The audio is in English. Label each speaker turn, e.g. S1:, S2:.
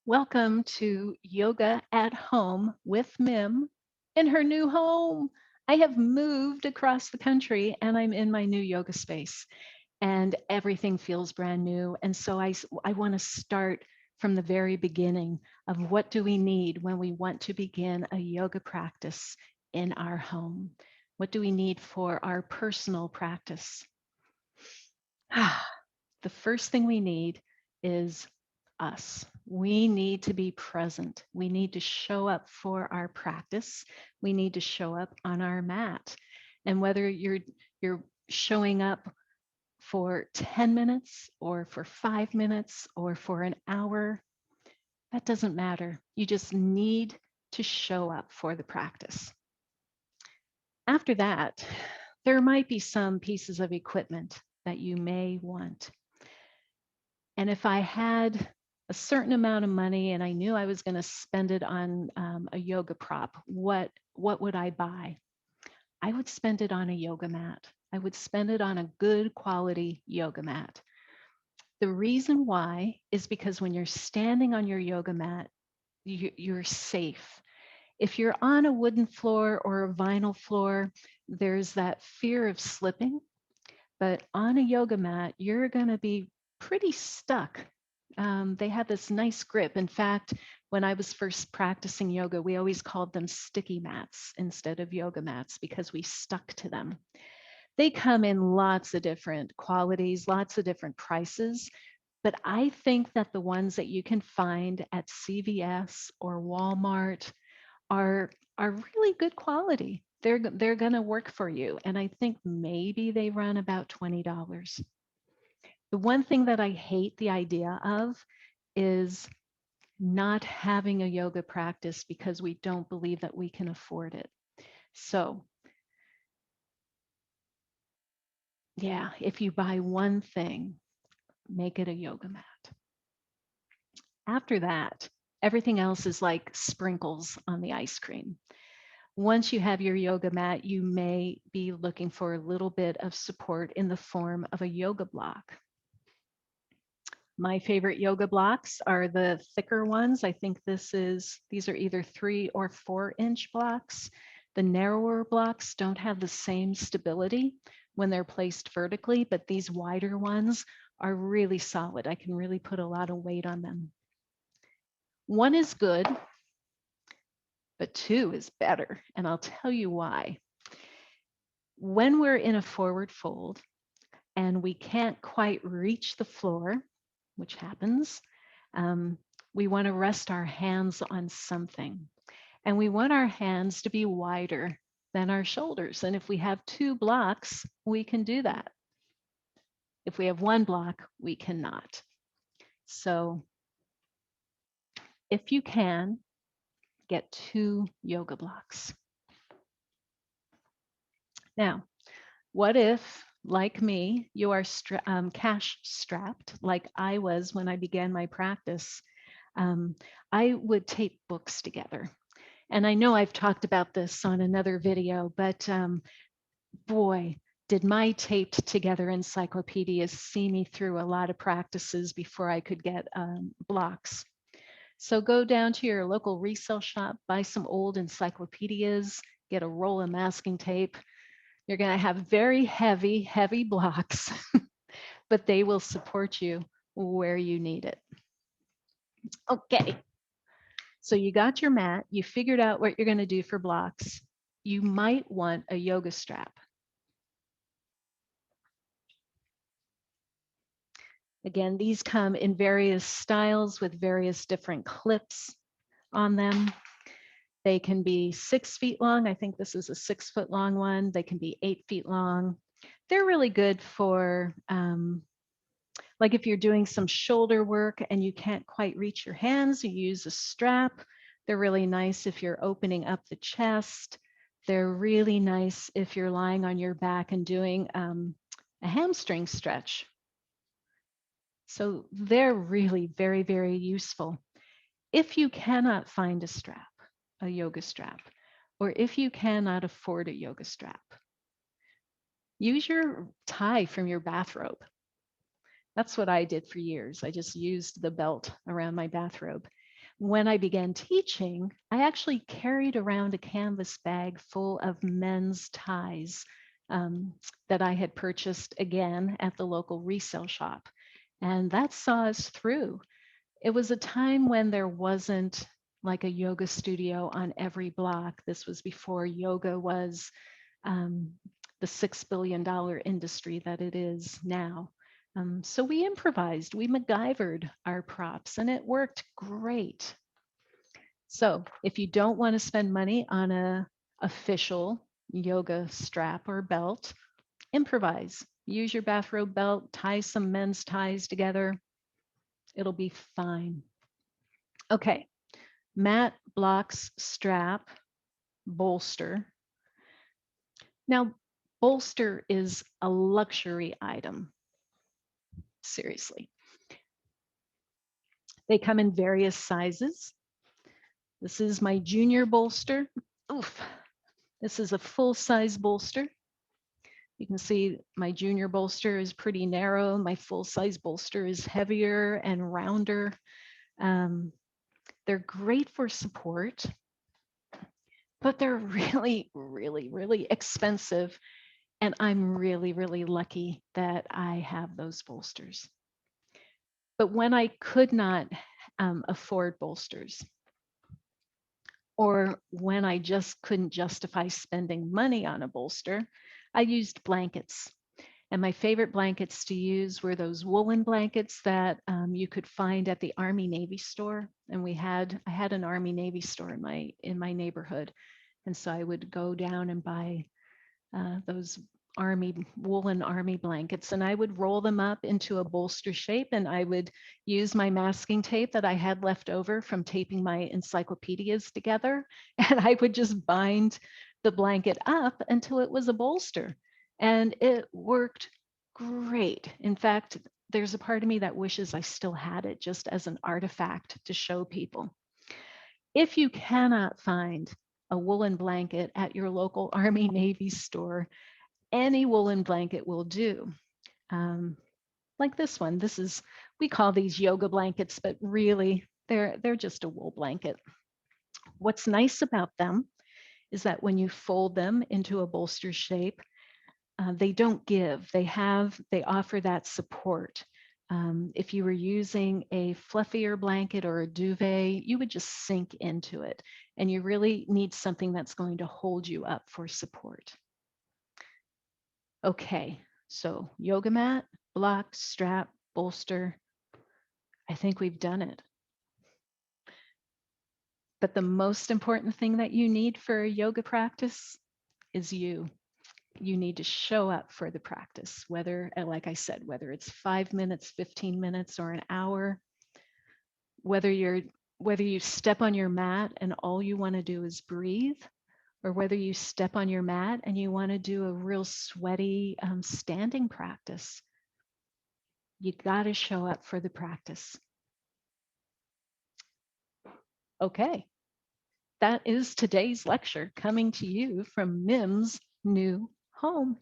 S1: Welcome to Yoga at Home with Mim in her new home. I have moved across the country and I'm in my new yoga space and everything feels brand new. And so I want to start from the very beginning of what do we need when we want to begin a yoga practice in our home? What do we need for our personal practice? The first thing we need is us. We need to be present. We need to show up for our practice. We need to show up on our mat. And whether you're showing up for 10 minutes or for 5 minutes or for an hour, that doesn't matter. You just need to show up for the practice. After that, there might be some pieces of equipment that you may want. And if I had a certain amount of money and I knew I was going to spend it on a yoga prop, what would I buy? I would spend it on a yoga mat. I would spend it on a good quality yoga mat. The reason why is because when you're standing on your yoga mat, you're safe. If you're on a wooden floor or a vinyl floor, there's that fear of slipping. But on a yoga mat, you're going to be pretty stuck. They have this nice grip. In fact, when I was first practicing yoga, we always called them sticky mats instead of yoga mats because we stuck to them. They come in lots of different qualities, lots of different prices. But I think that the ones that you can find at CVS or Walmart are really good quality. They're going to work for you. And I think maybe they run about $20. The one thing that I hate the idea of is not having a yoga practice because we don't believe that we can afford it. So, yeah, if you buy one thing, make it a yoga mat. After that, everything else is like sprinkles on the ice cream. Once you have your yoga mat, you may be looking for a little bit of support in the form of a yoga block. My favorite yoga blocks are the thicker ones. I think these are either 3 or 4-inch blocks. The narrower blocks don't have the same stability when they're placed vertically, but these wider ones are really solid. I can really put a lot of weight on them. One is good, but 2 is better, and I'll tell you why. When we're in a forward fold and we can't quite reach the floor, which happens, we want to rest our hands on something. And we want our hands to be wider than our shoulders. And if we have 2 blocks, we can do that. If we have 1 block, we cannot. So if you can, get 2 yoga blocks. Now, what if, like me, you are cash strapped, like I was when I began my practice? I would tape books together. And I know I've talked about this on another video, but boy, did my taped together encyclopedias see me through a lot of practices before I could get blocks. So go down to your local resale shop, buy some old encyclopedias, get a roll of masking tape. You're going to have very heavy, heavy blocks, but they will support you where you need it. Okay, so you got your mat, you figured out what you're going to do for blocks. You might want a yoga strap. Again, these come in various styles with various different clips on them. They can be 6 feet long. I think this is a 6-foot long one. They can be 8 feet long. They're really good for like if you're doing some shoulder work and you can't quite reach your hands, you use a strap. They're really nice if you're opening up the chest. They're really nice if you're lying on your back and doing a hamstring stretch. So they're really very, very useful. If you cannot find a strap, a yoga strap, or if you cannot afford a yoga strap, use your tie from your bathrobe. That's what I did for years. I just used the belt around my bathrobe. When I began teaching, I actually carried around a canvas bag full of men's ties um, that I had purchased again at the local resale shop. And that saw us through. It was a time when there wasn't like a yoga studio on every block. This was before yoga was um, the $6 billion industry that it is now. So we improvised, we MacGyvered our props, and it worked great. So if you don't want to spend money on a official yoga strap or belt, improvise. Use your bathrobe belt, tie some men's ties together. It'll be fine. Okay, mat, blocks, strap, bolster. Now, bolster is a luxury item. Seriously. They come in various sizes. This is my junior bolster. Oof. This is a full-size bolster. You can see my junior bolster is pretty narrow. My full-size bolster is heavier and rounder. They're great for support, but they're really, really, really expensive. And I'm really, really lucky that I have those bolsters. But when I could not afford bolsters, or when I just couldn't justify spending money on a bolster, I used blankets. And my favorite blankets to use were those woolen blankets that you could find at the Army Navy store. And I had an Army Navy store in my neighborhood, and so I would go down and buy those woolen army blankets, and I would roll them up into a bolster shape, and I would use my masking tape that I had left over from taping my encyclopedias together, and I would just bind the blanket up until it was a bolster, and it worked great. In fact, there's a part of me that wishes I still had it just as an artifact to show people. If you cannot find a woolen blanket at your local Army Navy store, any woolen blanket will do. Like this one. We call these yoga blankets, but really they're just a wool blanket. What's nice about them is that when you fold them into a bolster shape, they don't give. They offer that support. If you were using a fluffier blanket or a duvet, you would just sink into it. And you really need something that's going to hold you up for support. Okay, so yoga mat, block, strap, bolster. I think we've done it. But the most important thing that you need for a yoga practice is you. You need to show up for the practice, whether, like I said, whether it's 5 minutes, 15 minutes, or an hour, whether you step on your mat and all you want to do is breathe, or whether you step on your mat and you want to do a real sweaty standing practice. You got to show up for the practice. Okay, that is today's lecture coming to you from Mim's new home.